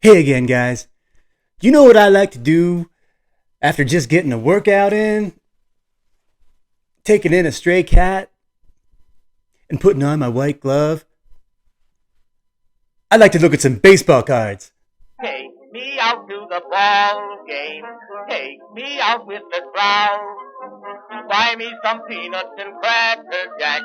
Hey again, guys. You know what I like to do after just getting a workout in? Taking in a stray cat and putting on my white glove? I like to look at some baseball cards. Take me out to the ball game. Take me out with the crowd. Buy me some peanuts and cracker jack.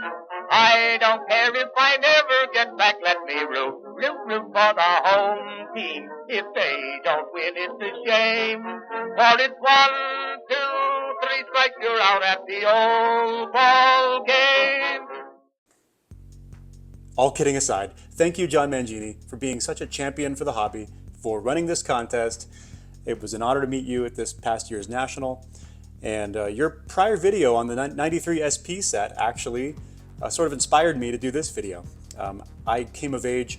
I don't care if I never get back. Let me root for the home team. If they don't win, it's a shame. For it's 1, 2, 3 strikes, you're out at the old ball game. All kidding aside, thank you, John Mangini, for being such a champion for the hobby, for running this contest. It was an honor to meet you at this past year's National. And your prior video on the 93 SP set actually sort of inspired me to do this video. I came of age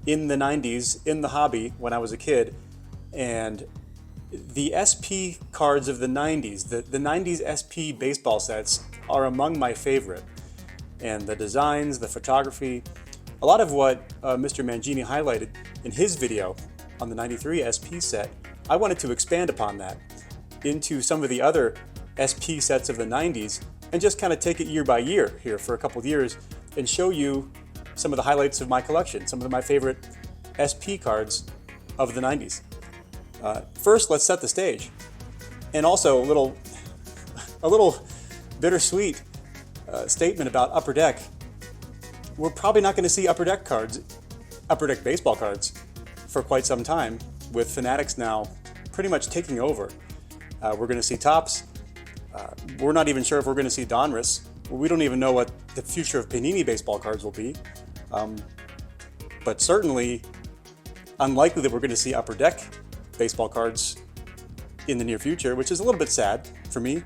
in the 90s in the hobby when I was a kid, and the SP cards of the 90s, the 90s SP baseball sets are among my favorite. And the designs, the photography, a lot of what Mr. Mangini highlighted in his video on the 93 SP set, I wanted to expand upon that into some of the other SP sets of the 90s and just kind of take it year by year here for a couple of years and show you some of the highlights of my collection, some of my favorite SP cards of the 90s. First, let's set the stage. And also a little bittersweet statement about Upper Deck. We're probably not going to see Upper Deck baseball cards, for quite some time, with Fanatics now pretty much taking over. We're going to see Topps. We're not even sure if we're going to see Donruss. We don't even know what the future of Panini baseball cards will be. But certainly unlikely that we're going to see Upper Deck baseball cards in the near future, which is a little bit sad for me,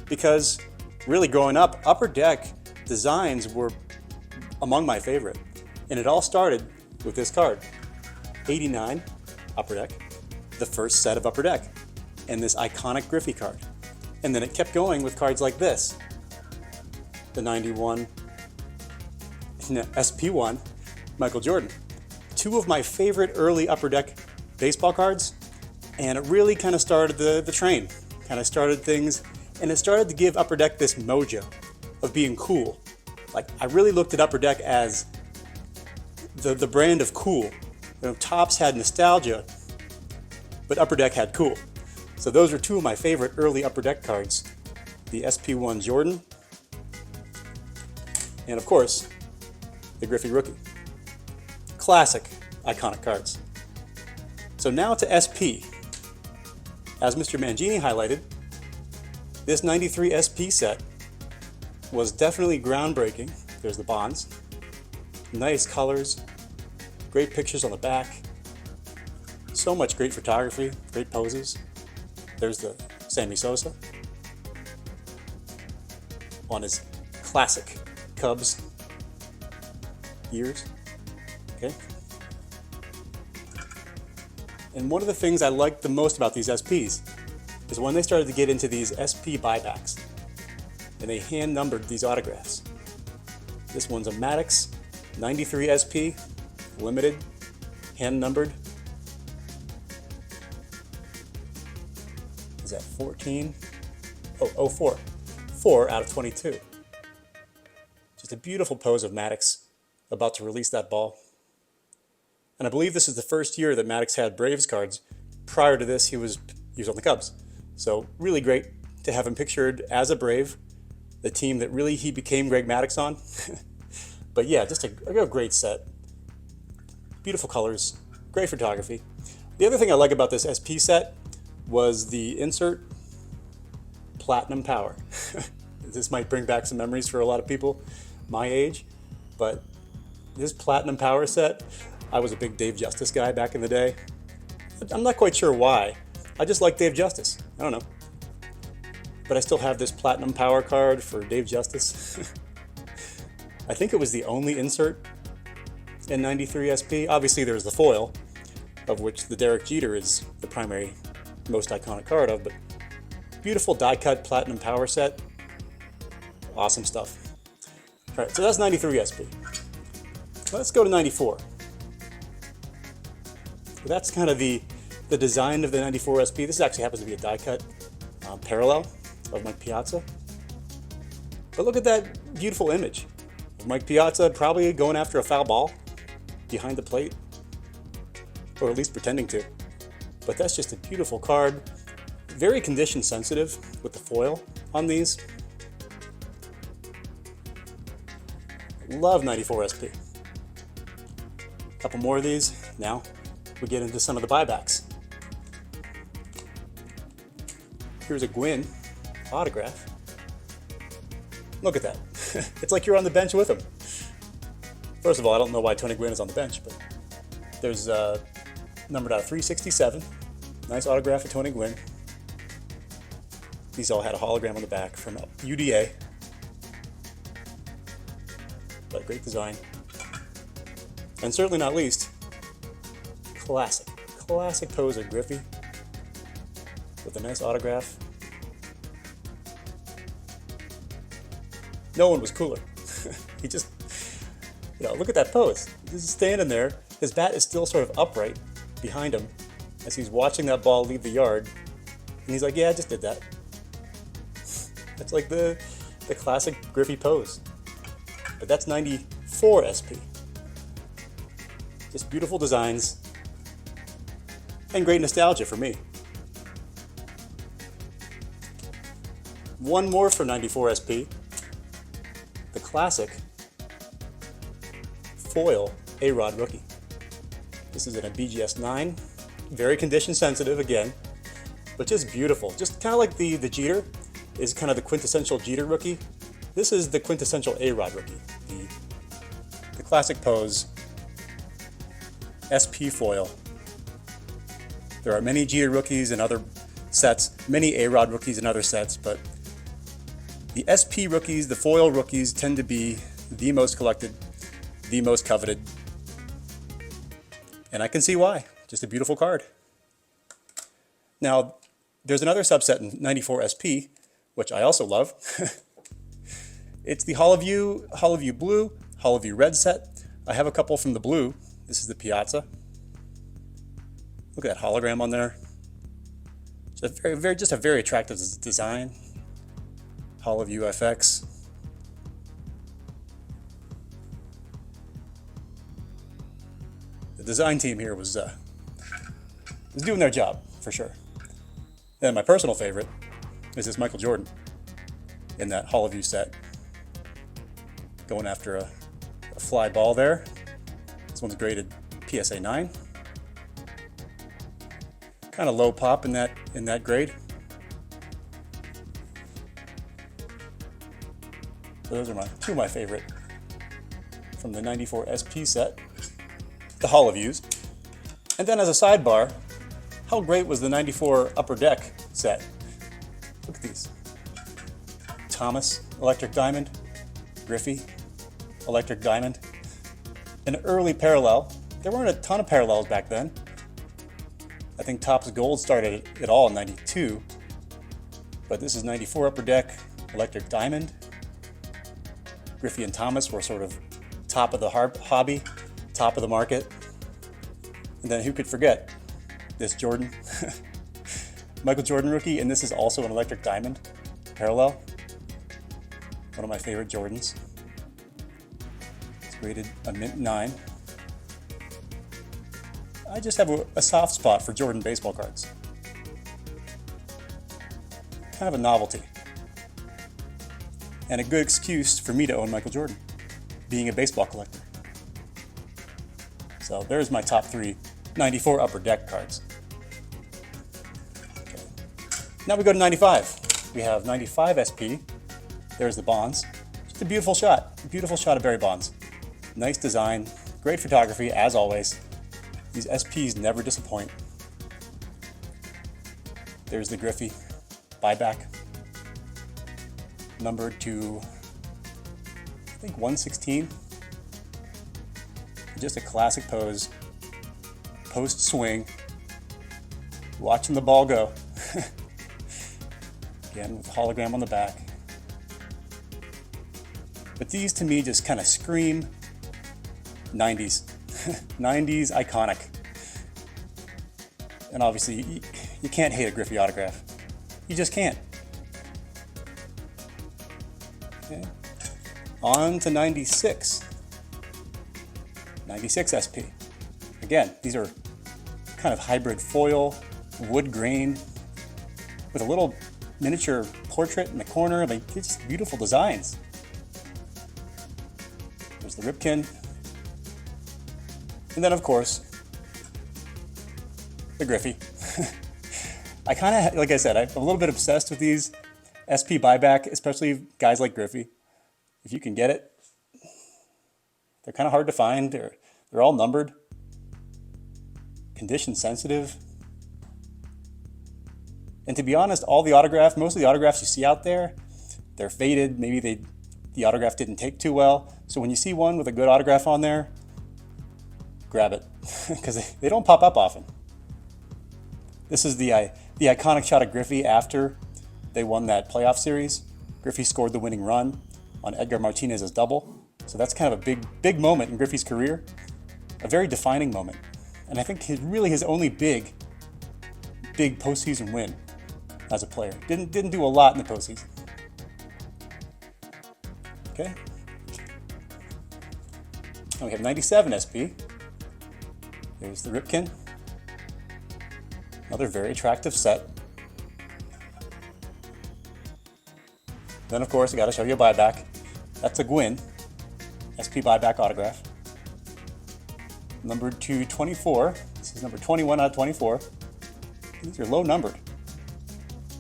because really growing up, Upper Deck designs were among my favorite. And it all started with this card. 89 Upper Deck, the first set of Upper Deck, and this iconic Griffey card. And then it kept going with cards like this. The 91 SP1 Michael Jordan. Two of my favorite early Upper Deck baseball cards, and it really kind of started the train. Kind of started things. And it started to give Upper Deck this mojo of being cool. Like, I really looked at Upper Deck as the brand of cool. You know, Topps had nostalgia, but Upper Deck had cool. So those are two of my favorite early Upper Deck cards. The SP1 Jordan, and of course, the Griffey Rookie. Classic, iconic cards. So now to SP. As Mr. Mangini highlighted, this 93 SP set was definitely groundbreaking. There's the bonds. Nice colors, great pictures on the back. So much great photography, great poses. There's the Sammy Sosa on his classic Cubs years. Okay. And one of the things I liked the most about these SPs is when they started to get into these SP buybacks, and they hand numbered these autographs. This one's a Maddox 93 SP, limited, hand numbered. Is that 14? Oh, 04. 4 out of 22. Just a beautiful pose of Maddox about to release that ball. And I believe this is the first year that Maddox had Braves cards. Prior to this, he was on the Cubs. So really great to have him pictured as a Brave, the team that really he became Greg Maddux on. But yeah, just a great set. Beautiful colors, great photography. The other thing I like about this SP set was the insert Platinum Power. This might bring back some memories for a lot of people my age, but this Platinum Power set, I was a big Dave Justice guy back in the day. I'm not quite sure why. I just like Dave Justice. I don't know. But I still have this Platinum Power card for Dave Justice. I think it was the only insert in 93 SP. Obviously there's the foil, of which the Derek Jeter is the primary, most iconic card of, but beautiful die-cut Platinum Power set. Awesome stuff. All right, so that's 93 SP. Let's go to 94. So that's kind of the design of the 94 SP. This actually happens to be a die cut parallel of Mike Piazza. But look at that beautiful image of Mike Piazza probably going after a foul ball behind the plate, or at least pretending to. But that's just a beautiful card. Very condition sensitive with the foil on these. Love 94 SP. A couple more of these. Now we get into some of the buybacks. Here's a Gwynn autograph. Look at that. It's like you're on the bench with him. First of all, I don't know why Tony Gwynn is on the bench, but there's numbered out of 367. Nice autograph of Tony Gwynn. These all had a hologram on the back from UDA. But great design. And certainly not least, classic pose of Griffey with a nice autograph. No one was cooler. He just, look at that pose. He's just standing there. His bat is still sort of upright behind him as he's watching that ball leave the yard. And he's like, yeah, I just did that. That's like the classic Griffey pose. But that's 94 SP. Just beautiful designs and great nostalgia for me. One more for 94 SP. The classic foil A-Rod rookie. This is in a BGS 9. Very condition sensitive again, but just beautiful. Just kind of like the Jeter is kind of the quintessential Jeter rookie. This is the quintessential A-Rod rookie. The classic pose, SP foil. There are many Jeter rookies in other sets, many A-Rod rookies in other sets, but the SP rookies, the foil rookies, tend to be the most collected, the most coveted. And I can see why. Just a beautiful card. Now, there's another subset in 94 SP, which I also love. It's the Hollowview Blue, Hollowview Red set. I have a couple from the blue. This is the Piazza. Look at that hologram on there. Just a very attractive design. Hollowview FX. The design team here was doing their job, for sure. And my personal favorite is this Michael Jordan in that Hollowview set. Going after a fly ball there. This one's graded PSA 9. Kind of low pop in that grade. So those are two of my favorite from the 94 SP set, the Hollowviews. And then as a sidebar, how great was the 94 Upper Deck set? Look at these. Thomas, Electric Diamond, Griffey, Electric Diamond. An early parallel. There weren't a ton of parallels back then. I think Topps Gold started it all in 92. But this is 94 Upper Deck, Electric Diamond. Griffey and Thomas were sort of top of the hobby, top of the market. And then who could forget this Jordan? Michael Jordan rookie, and this is also an Electric Diamond parallel. One of my favorite Jordans. It's rated a mint 9. I just have a soft spot for Jordan baseball cards. Kind of a novelty. And a good excuse for me to own Michael Jordan, being a baseball collector. So there's my top 3 94 Upper Deck cards. Okay. Now we go to 95. We have 95 SP. There's the Bonds. Just a beautiful shot of Barry Bonds. Nice design, great photography as always. These SPs never disappoint. There's the Griffey buyback. Numbered to, I think, 116. Just a classic pose. Post swing. Watching the ball go. Again, with a hologram on the back. But these to me just kind of scream 90's. 90's iconic. And obviously, you can't hate a Griffey autograph. You just can't. Okay. On to 96. 96 SP. Again, these are kind of hybrid foil, wood grain, with a little miniature portrait in the corner. I mean, it's just beautiful designs. There's the Ripken. And then, of course, the Griffey. I kind of, like I said, I'm a little bit obsessed with these SP buyback, especially guys like Griffey. If you can get it, they're kind of hard to find. They're all numbered, condition sensitive. And to be honest, most of the autographs you see out there, they're faded. Maybe the autograph didn't take too well. So when you see one with a good autograph on there, grab it, because they don't pop up often. This is the iconic shot of Griffey after they won that playoff series. Griffey scored the winning run on Edgar Martinez's double. So that's kind of a big moment in Griffey's career, a very defining moment. And I think his only big postseason win as a player. Didn't do a lot in the postseason. Okay. And we have 97 SP. There's the Ripken. Another very attractive set. Then, of course, I got to show you a buyback. That's a Gwyn SP buyback autograph. Numbered to 24. This is number 21 out of 24. These are low numbered.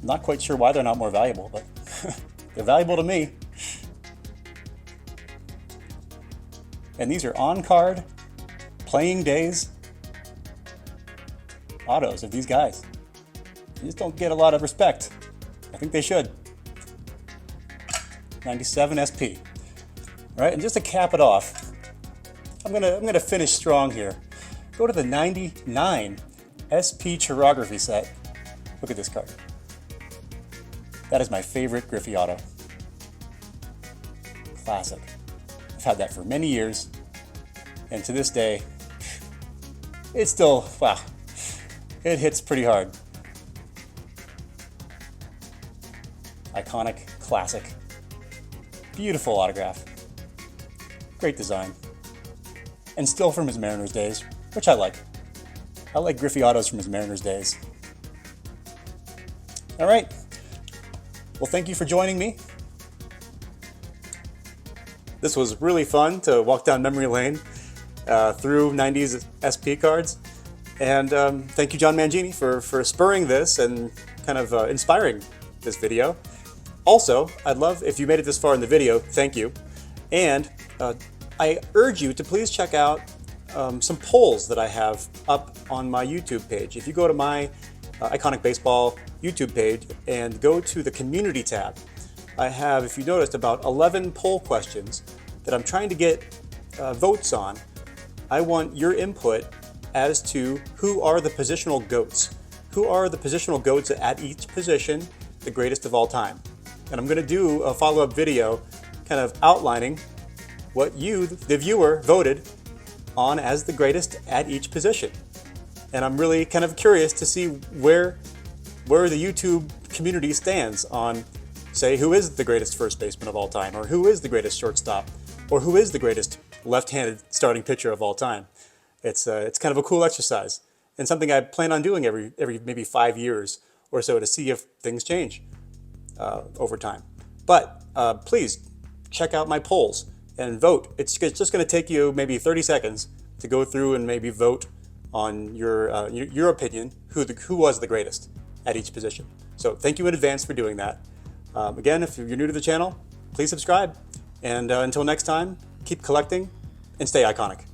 I'm not quite sure why they're not more valuable, but they're valuable to me. And these are on-card, playing days autos of these guys. They just don't get a lot of respect. I think they should. 97 SP. All right, and just to cap it off, I'm gonna finish strong here. Go to the 99 SP Chirography set. Look at this card. That is my favorite Griffey auto. Classic. I've had that for many years, and to this day, it's still, wow, it hits pretty hard. Iconic, classic, beautiful autograph. Great design. And still from his Mariners days, which I like. I like Griffey autos from his Mariners days. All right. Well, thank you for joining me. This was really fun to walk down memory lane through 90s SP cards. And thank you, John Mangini, for spurring this and kind of inspiring this video. Also, I'd love, if you made it this far in the video, thank you. And I urge you to please check out some polls that I have up on my YouTube page. If you go to my Iconic Baseball YouTube page and go to the community tab, I have, if you noticed, about 11 poll questions that I'm trying to get votes on. I want your input as to who are the positional GOATs. Who are the positional GOATs at each position, the greatest of all time? And I'm going to do a follow-up video kind of outlining what you, the viewer, voted on as the greatest at each position. And I'm really kind of curious to see where the YouTube community stands on, say, who is the greatest first baseman of all time, or who is the greatest shortstop, or who is the greatest left-handed starting pitcher of all time. It's kind of a cool exercise, and something I plan on doing every maybe 5 years or so to see if things change over time. But please check out my polls and vote. It's just going to take you maybe 30 seconds to go through and maybe vote on your opinion, who was the greatest at each position. So thank you in advance for doing that. Again, if you're new to the channel, please subscribe. And until next time, keep collecting and stay iconic.